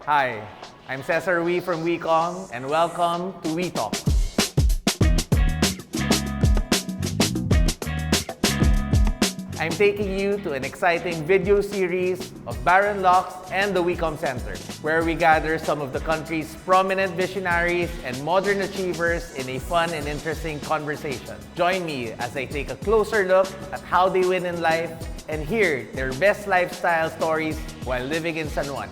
Hi, I'm Cesar Wee from WeCom, and welcome to We Talk. I'm taking you to an exciting video series of Baron Locks and the WeCom Center, where we gather some of the country's prominent visionaries and modern achievers in a fun and interesting conversation. Join me as I take a closer look at how they win in life and hear their best lifestyle stories while living in San Juan.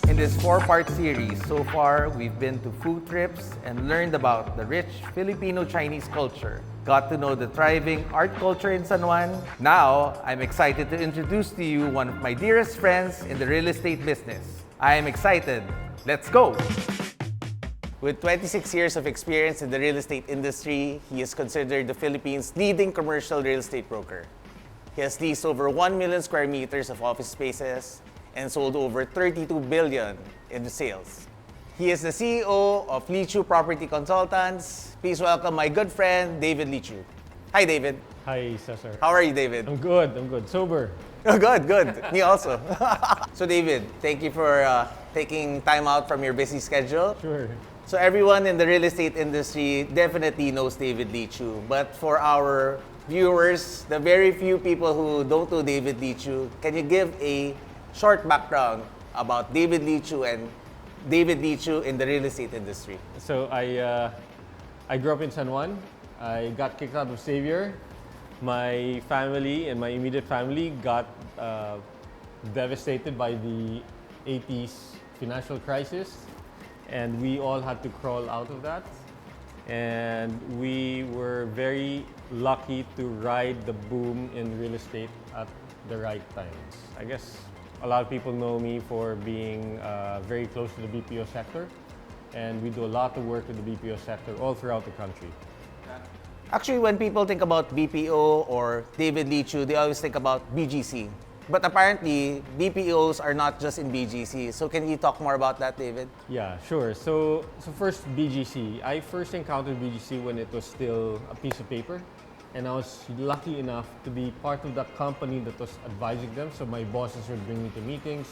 In this 4-part series, so far, we've been to food trips and learned about the rich Filipino-Chinese culture. Got to know the thriving art culture in San Juan. Now, I'm excited to introduce to you one of my dearest friends in the real estate business. I am excited. Let's go! With 26 years of experience in the real estate industry, he is considered the Philippines' leading commercial real estate broker. He has leased over 1 million square meters of office spaces and sold over 32 billion in sales. He is the CEO of Leechiu Property Consultants. Please welcome my good friend, David Leechiu. Hi, David. Hi, Cesar. How are you, David? I'm good. Sober. Oh, good. Me also. So, David, thank you for taking time out from your busy schedule. Sure. So, everyone in the real estate industry definitely knows David Leechiu. But for our viewers, the very few people who don't know David Leechiu, can you give a short background about David Leechiu and David Leechiu in the real estate industry? So I grew up in San Juan. I got kicked out of Xavier. My family and my immediate family got devastated by the 80s financial crisis, and we all had to crawl out of that. And we were very lucky to ride the boom in real estate at the right times. I guess a lot of people know me for being very close to the BPO sector, and we do a lot of work with the BPO sector all throughout the country. Actually, when people think about BPO or David Leechiu, they always think about BGC. But apparently, BPOs are not just in BGC. So can you talk more about that, David? Yeah, sure. So first, BGC. I first encountered BGC when it was still a piece of paper. And I was lucky enough to be part of that company that was advising them. So my bosses would bring me to meetings.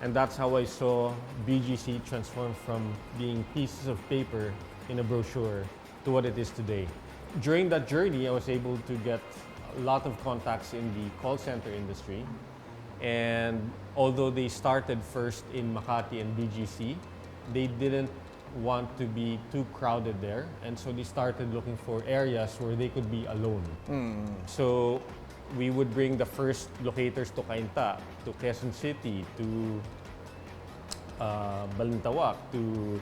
And that's how I saw BGC transform from being pieces of paper in a brochure to what it is today. During that journey, I was able to get a lot of contacts in the call center industry. And although they started first in Makati and BGC, they didn't want to be too crowded there, and so they started looking for areas where they could be alone. So we would bring the first locators to Cainta, to Quezon City, to Balintawak, to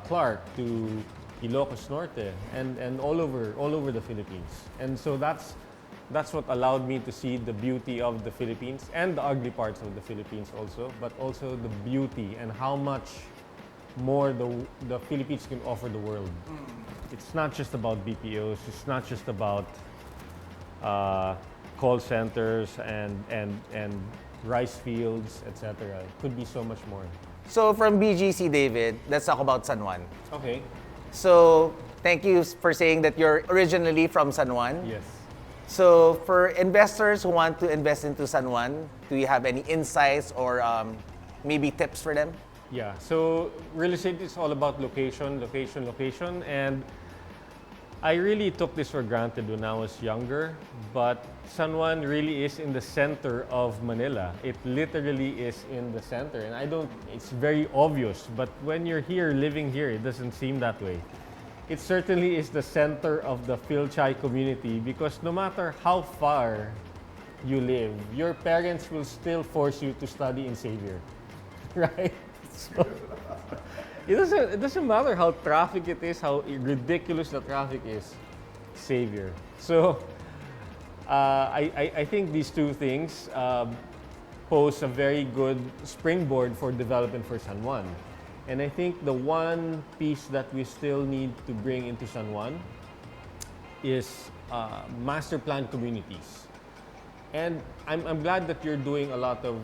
Clark, to Ilocos Norte, and all over the Philippines. And so that's what allowed me to see the beauty of the Philippines and the ugly parts of the Philippines also, but also the beauty and how much more the Philippines can offer the world. It's not just about BPOs, it's not just about call centers and rice fields, etc. It could be so much more. So from BGC, David, let's talk about San Juan. Okay. So thank you for saying that you're originally from San Juan. Yes. So for investors who want to invest into San Juan, do you have any insights or maybe tips for them? Yeah, so real estate is all about location, and I really took this for granted when I was younger, but San Juan really is in the center of Manila. It literally is in the center, and it's very obvious, but when you're here, living here, it doesn't seem that way. It certainly is the center of the Phil-Chai community, because no matter how far you live, your parents will still force you to study in Xavier, right? So, it doesn't matter how traffic it is, how ridiculous the traffic is, Xavier. So I think these two things pose a very good springboard for development for San Juan. And I think the one piece that we still need to bring into San Juan is master plan communities. And I'm glad that you're doing a lot of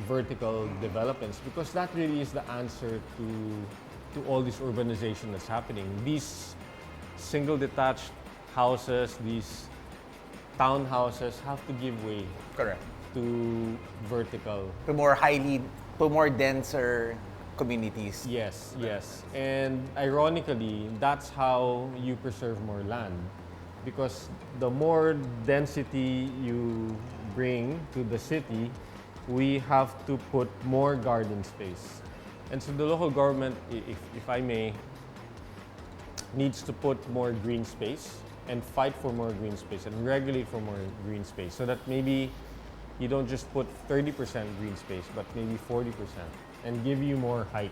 vertical developments, because that really is the answer to all this urbanization that's happening. These single detached houses, these townhouses have to give way. Correct. To vertical. To more denser communities. Yes, yes. And ironically, that's how you preserve more land. Because the more density you bring to the city, we have to put more garden space. And so the local government, if I may, needs to put more green space and fight for more green space and regulate for more green space so that maybe you don't just put 30% green space, but maybe 40% and give you more height.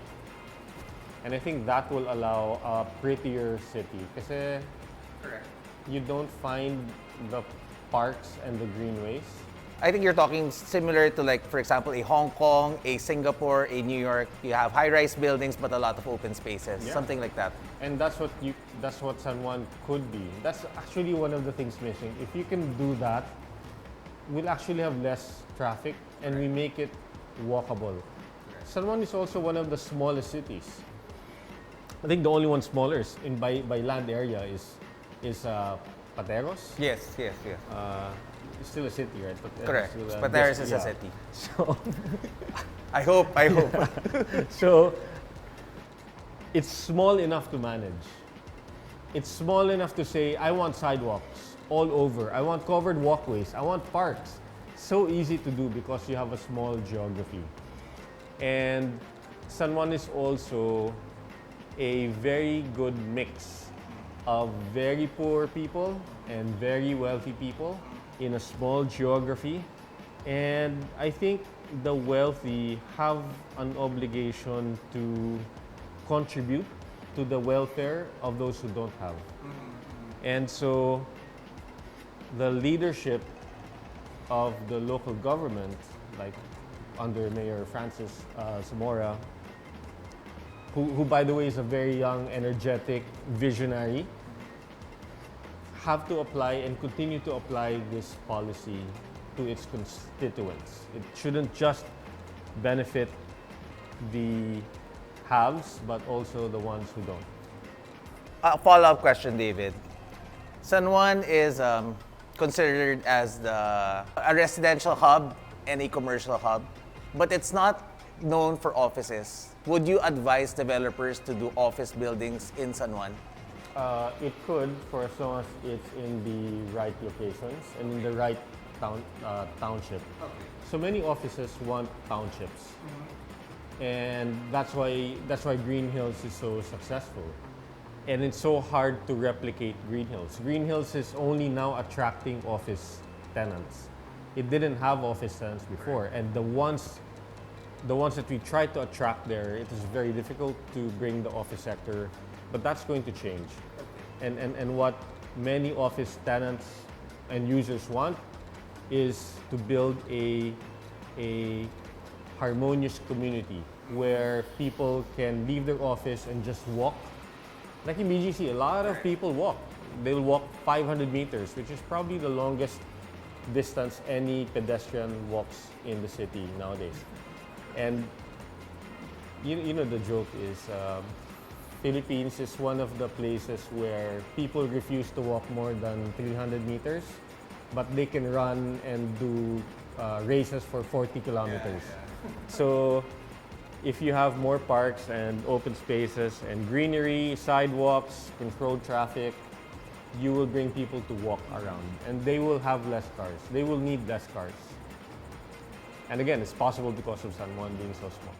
And I think that will allow a prettier city. Kasi Correct. you don't find the parks and the greenways. I think you're talking similar to, like, for example, a Hong Kong, a Singapore, a New York. You have high-rise buildings but a lot of open spaces, Yeah. something like that. And that's what San Juan could be. That's actually one of the things missing. If you can do that, we'll actually have less traffic and we make it walkable. San Juan is also one of the smallest cities. I think the only one smaller by land area is Pateros. Yes, yes, yes. It's still a city, right? Correct. Still Pateros is a yeah. city. So, I hope. so it's small enough to manage. It's small enough to say, I want sidewalks all over. I want covered walkways. I want parks. So easy to do because you have a small geography. And San Juan is also a very good mix of very poor people and very wealthy people in a small geography. And I think the wealthy have an obligation to contribute to the welfare of those who don't have. And so the leadership of the local government, like under Mayor Francis Zamora, who by the way is a very young, energetic, visionary, have to apply and continue to apply this policy to its constituents. It shouldn't just benefit the haves, but also the ones who don't. A follow-up question, David. San Juan is considered as a residential hub and a commercial hub, but it's not known for offices. Would you advise developers to do office buildings in San Juan? It could, for as long as it's in the right locations and in the right township. Okay. So many offices want townships, and that's why Green Hills is so successful. And it's so hard to replicate Green Hills. Green Hills is only now attracting office tenants. It didn't have office tenants before, and the ones that we try to attract there, it is very difficult to bring the office sector, but that's going to change. And what many office tenants and users want is to build a harmonious community where people can leave their office and just walk. Like in BGC, a lot of people walk. They'll walk 500 meters, which is probably the longest distance any pedestrian walks in the city nowadays. And you know the joke is Philippines is one of the places where people refuse to walk more than 300 meters, but they can run and do races for 40 kilometers. So if you have more parks and open spaces and greenery, sidewalks, controlled traffic, you will bring people to walk around and they will have less cars. They will need less cars. And again, it's possible because of San Juan being so small.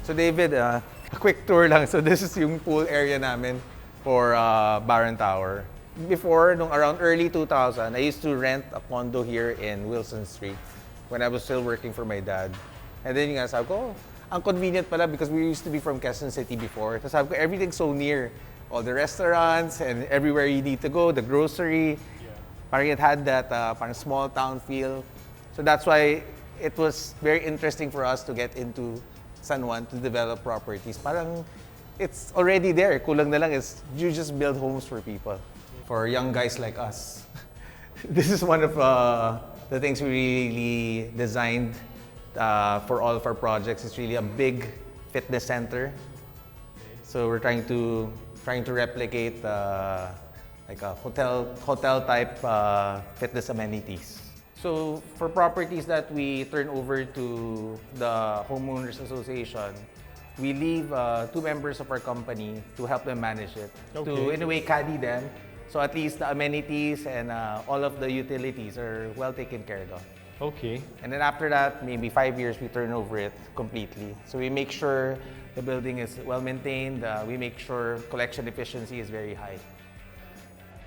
So David, a quick tour lang. So this is yung pool area namin for Baron Tower. Before, nung around early 2000, I used to rent a condo here in Wilson Street when I was still working for my dad. And then yung nga sabi ko, ang convenient pala because we used to be from Quezon City before. Tapos sabi ko, everything's so near. All the restaurants and everywhere you need to go, the grocery. Parang it had that parang small town feel. So that's why it was very interesting for us to get into San Juan to develop properties. Parang it's already there. Kulang na lang is you just build homes for people. For young guys like us. This is one of the things we really designed for all of our projects. It's really a big fitness center. So we're trying to replicate like a hotel type fitness amenities. So for properties that we turn over to the homeowners association, we leave two members of our company to help them manage it, to in a way caddy them. So at least the amenities and all of the utilities are well taken care of. Okay. And then after that, maybe 5 years, we turn over it completely. So we make sure the building is well maintained. We make sure collection efficiency is very high.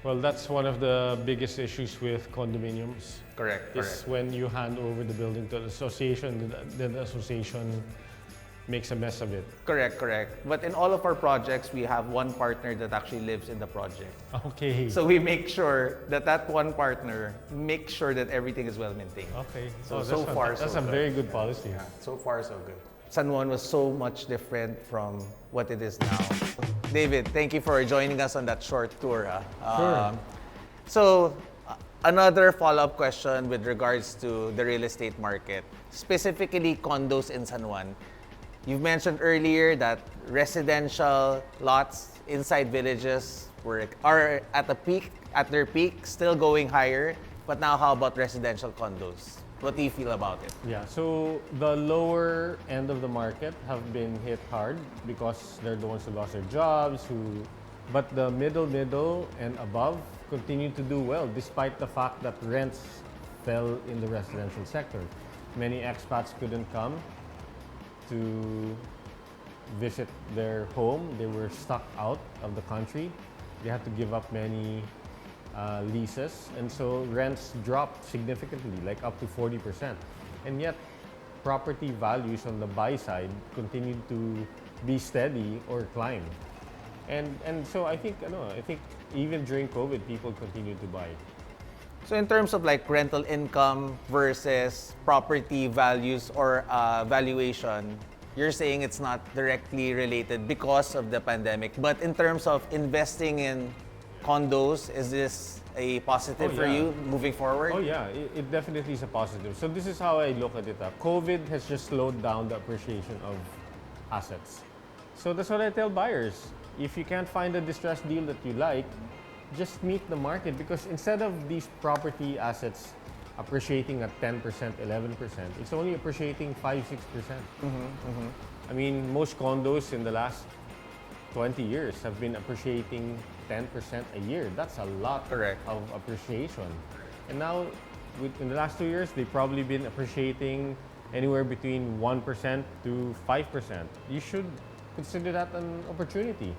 Well, that's one of the biggest issues with condominiums. Correct. Is when you hand over the building to the association, then the association makes a mess of it. Correct. But in all of our projects, we have one partner that actually lives in the project. Okay. So we make sure that that one partner makes sure that everything is well maintained. Okay. So That's a very good policy. Yeah, so far so good. San Juan was so much different from what it is now. David, thank you for joining us on that short tour. Sure. So, another follow-up question with regards to the real estate market, specifically condos in San Juan. You've mentioned earlier that residential lots inside villages are at their peak, still going higher. But now, how about residential condos? What do you feel about it? Yeah, so the lower end of the market have been hit hard because they're the ones who lost their jobs, but the middle and above continue to do well despite the fact that rents fell in the residential sector. Many expats couldn't come to visit their home. They were stuck out of the country. They had to give up many leases, and so rents dropped significantly, like up to 40%. And yet, property values on the buy side continued to be steady or climb. And so I think even during COVID, people continued to buy. So in terms of like rental income versus property values or valuation, you're saying it's not directly related because of the pandemic. But in terms of investing in condos, is this a positive for you moving forward? Oh yeah, it definitely is a positive. So this is how I look at it. COVID has just slowed down the appreciation of assets. So that's what I tell buyers. If you can't find a distressed deal that you like, just meet the market, because instead of these property assets appreciating at 10%, 11%, it's only appreciating 5-6%. I mean, most condos in the last 20 years have been appreciating 10% a year. That's a lot of appreciation. And now, in the last 2 years, they've probably been appreciating anywhere between 1% to 5%. You should consider that an opportunity.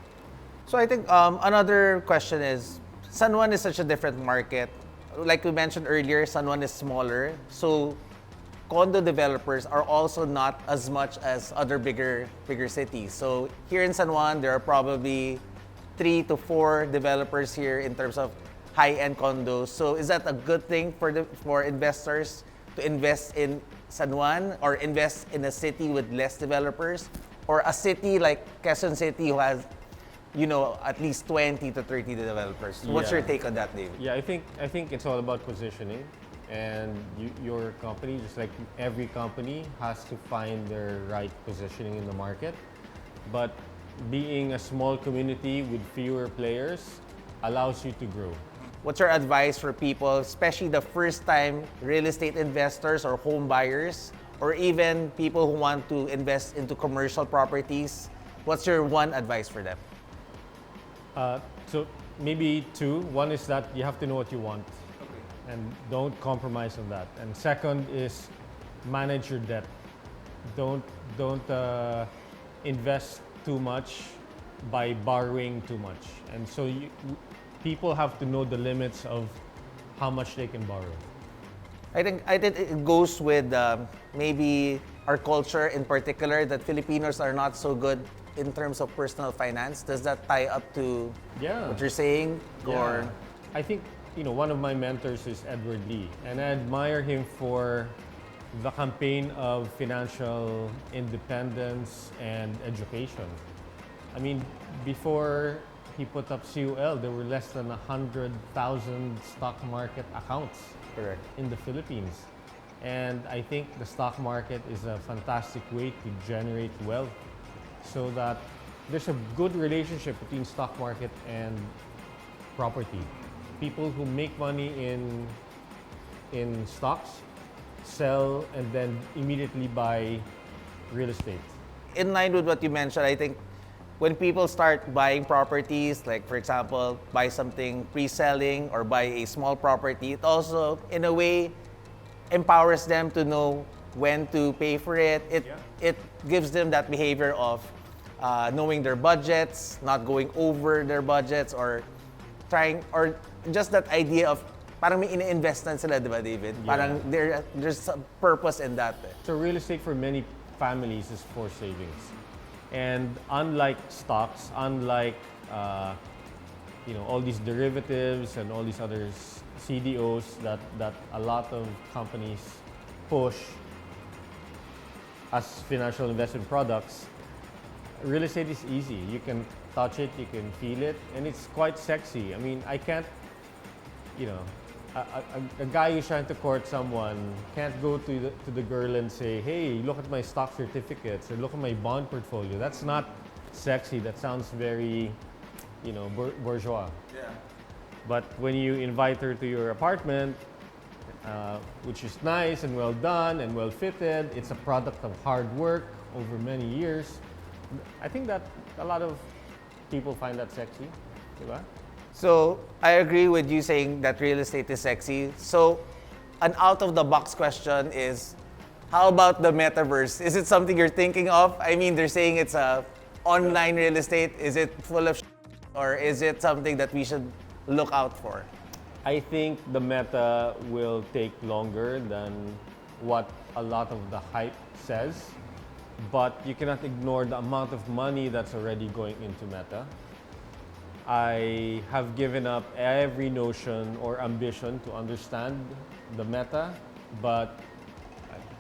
So I think another question is, San Juan is such a different market. Like we mentioned earlier, San Juan is smaller. So condo developers are also not as much as other bigger cities. So here in San Juan, there are probably 3 to 4 developers here in terms of high-end condos. So is that a good thing for investors to invest in San Juan or invest in a city with less developers, or a city like Quezon City who has, at least 20 to 30 developers? What's your take on that, David? Yeah, I think it's all about positioning, and your company, just like every company, has to find their right positioning in the market. But being a small community with fewer players allows you to grow. What's your advice for people, especially the first-time real estate investors or home buyers, or even people who want to invest into commercial properties? What's your one advice for them? So maybe two. One is that you have to know what you want, and don't compromise on that. And second is manage your debt. Don't invest too much by borrowing too much. And so people have to know the limits of how much they can borrow. I think it goes with maybe our culture in particular, that Filipinos are not so good in terms of personal finance. Does that tie up to what you're saying? Or I think one of my mentors is Edward Lee, and I admire him for the campaign of financial independence and education. I mean, before he put up CUL, there were less than 100,000 stock market accounts in the Philippines. And I think the stock market is a fantastic way to generate wealth, so that there's a good relationship between stock market and property. People who make money in stocks sell and then immediately buy real estate. In line with what you mentioned, I think when people start buying properties, like for example, buy something pre-selling or buy a small property, it also, in a way, empowers them to know when to pay for it. It gives them that behavior of knowing their budgets, not going over their budgets, or trying, or just that idea of parang may ine-investan sila, di ba, David? Parang there's a purpose in that. So real estate for many families is for savings. And unlike stocks, unlike all these derivatives and all these other CDOs that a lot of companies push as financial investment products, real estate is easy. You can touch it, you can feel it, and it's quite sexy. I mean, I can't, a guy who's trying to court someone can't go to the girl and say, hey, look at my stock certificates or look at my bond portfolio. That's not sexy. That sounds very, bourgeois. Yeah. But when you invite her to your apartment, which is nice and well done and well fitted, it's a product of hard work over many years. I think that a lot of people find that sexy, diba? So I agree with you saying that real estate is sexy. So an out-of-the-box question is, how about the metaverse? Is it something you're thinking of? I mean, they're saying it's a online real estate. Is it full of or is it something that we should look out for? I think the meta will take longer than what a lot of the hype says, but you cannot ignore the amount of money that's already going into meta. I have given up every notion or ambition to understand the meta, but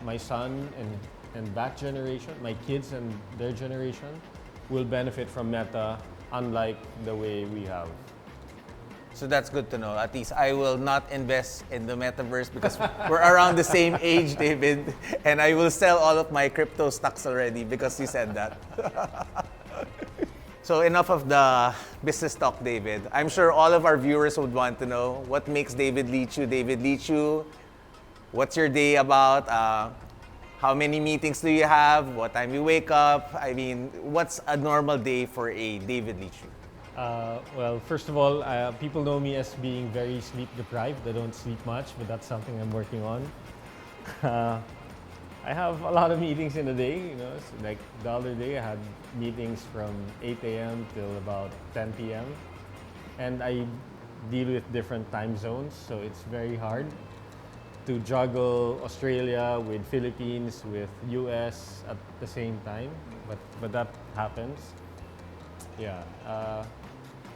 my son and that generation, my kids and their generation, will benefit from meta unlike the way we have. So that's good to know. At least I will not invest in the metaverse because we're around the same age, David, and I will sell all of my crypto stocks already because you said that. So enough of the business talk, David. I'm sure all of our viewers would want to know what makes David Leechiu David Leechiu. What's your day about? How many meetings do you have? What time you wake up? I mean, what's a normal day for a David Leechiu? Well, first of all, people know me as being very sleep deprived. I don't sleep much, but that's something I'm working on. I have a lot of meetings in a day, so like the other day I had meetings from 8 a.m. till about 10 p.m. And I deal with different time zones, so it's very hard to juggle Australia with Philippines, with US at the same time, but that happens. Yeah,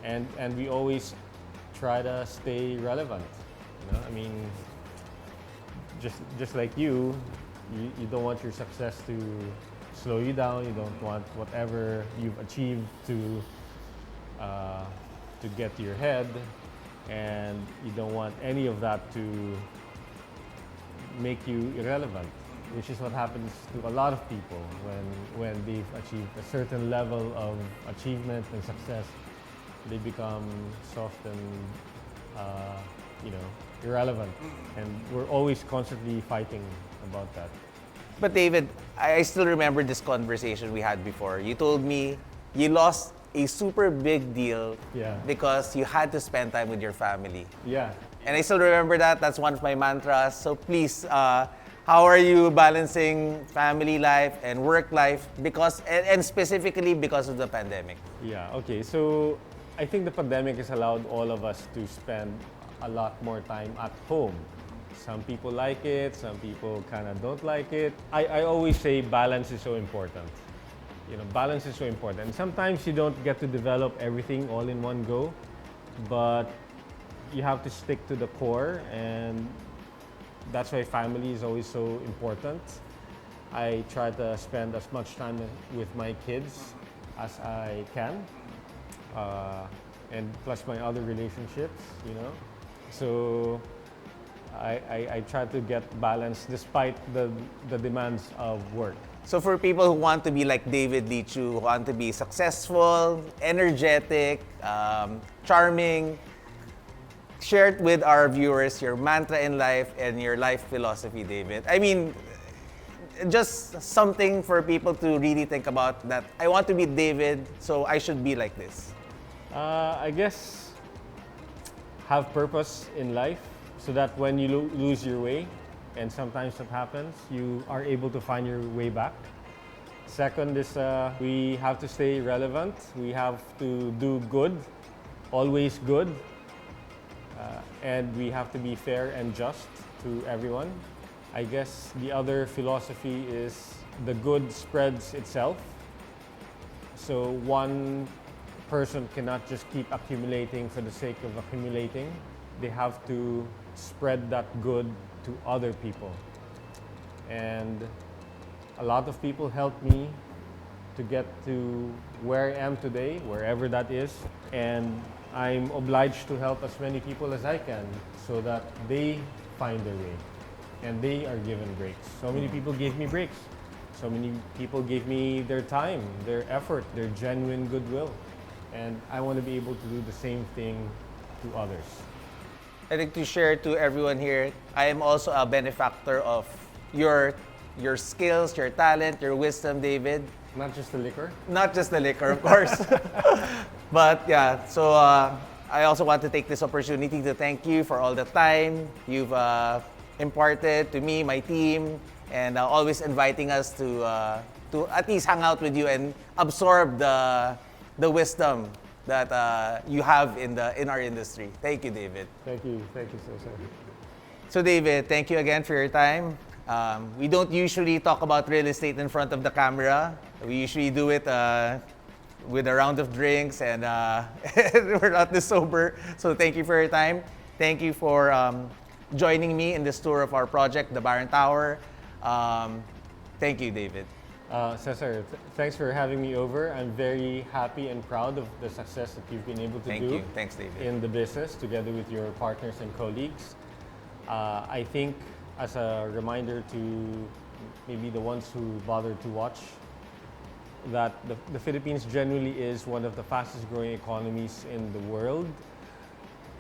and we always try to stay relevant. I mean, just like you don't want your success to slow you down. You don't want whatever you've achieved to get to your head, and you don't want any of that to make you irrelevant, which is what happens to a lot of people when they've achieved a certain level of achievement and success. They become soft and irrelevant, and we're always constantly fighting about that. But David, I still remember this conversation we had before. You told me you lost a super big deal because you had to spend time with your family. Yeah. And I still remember that. That's one of my mantras. So please, how are you balancing family life and work life and specifically because of the pandemic? Yeah, okay. So I think the pandemic has allowed all of us to spend a lot more time at home. Some people like it, some people kind of don't like it. I always say balance is so important. Balance is so important. And sometimes you don't get to develop everything all in one go, but you have to stick to the core, and that's why family is always so important. I try to spend as much time with my kids as I can, and plus my other relationships, So I try to get balance despite the demands of work. So for people who want to be like David Leechiu, who want to be successful, energetic, charming, share it with our viewers your mantra in life and your life philosophy, David. I mean, just something for people to really think about, that I want to be David, so I should be like this. I guess have purpose in life so that when you lose your way, and sometimes that happens, you are able to find your way back. Second is we have to stay relevant. We have to do good, always good. And we have to be fair and just to everyone. I guess the other philosophy is the good spreads itself. So one person cannot just keep accumulating for the sake of accumulating. They have to spread that good to other people. And a lot of people helped me to get to where I am today, wherever that is. And I'm obliged to help as many people as I can so that they find their way and they are given breaks. So many people gave me breaks. So many people gave me their time, their effort, their genuine goodwill. And I want to be able to do the same thing to others. I think to share to everyone here, I am also a benefactor of your skills, your talent, your wisdom, David. Not just the liquor? Not just the liquor, of course. But yeah, so I also want to take this opportunity to thank you for all the time you've imparted to me, my team, and always inviting us to at least hang out with you and absorb the wisdom that you have in our industry. Thank you, David. Thank you, Cesar. So David, thank you again for your time. We don't usually talk about real estate in front of the camera. We usually do it with a round of drinks, and we're not this sober. So thank you for your time. Thank you for joining me in this tour of our project, the Baron Tower. Thank you, David. Cesar, thanks for having me over. I'm very happy and proud of the success that you've been able to Thank do you. Thanks, David. in the business together with your partners and colleagues. I think as a reminder to maybe the ones who bothered to watch, that the Philippines generally is one of the fastest growing economies in the world.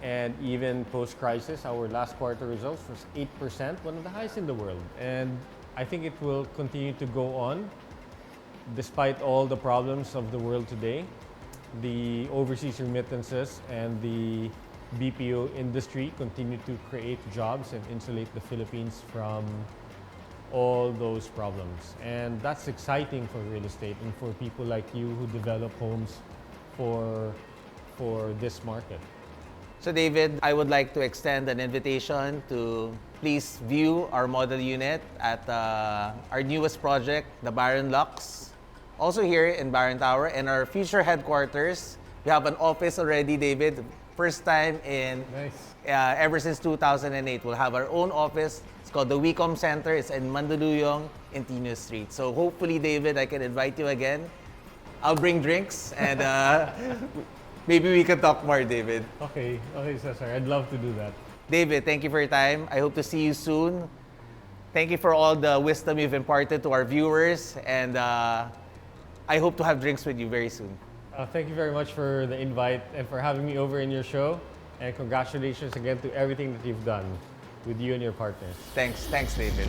And even post-crisis, our last quarter results was 8%, one of the highest in the world. And I think it will continue to go on despite all the problems of the world today. The overseas remittances and the BPO industry continue to create jobs and insulate the Philippines from all those problems. And that's exciting for real estate and for people like you who develop homes for this market. So David, I would like to extend an invitation to please view our model unit at our newest project, the Baron Lux. Also here in Baron Tower, and our future headquarters. We have an office already, David. First time in ever since 2008. We'll have our own office. It's called the WeCom Center. It's in Mandaluyong in Tino Street. So hopefully, David, I can invite you again. I'll bring drinks and maybe we can talk more, David. Okay, Cesar, I'd love to do that. David, thank you for your time. I hope to see you soon. Thank you for all the wisdom you've imparted to our viewers, and I hope to have drinks with you very soon. Thank you very much for the invite and for having me over in your show. And congratulations again to everything that you've done with you and your partners. Thanks, David.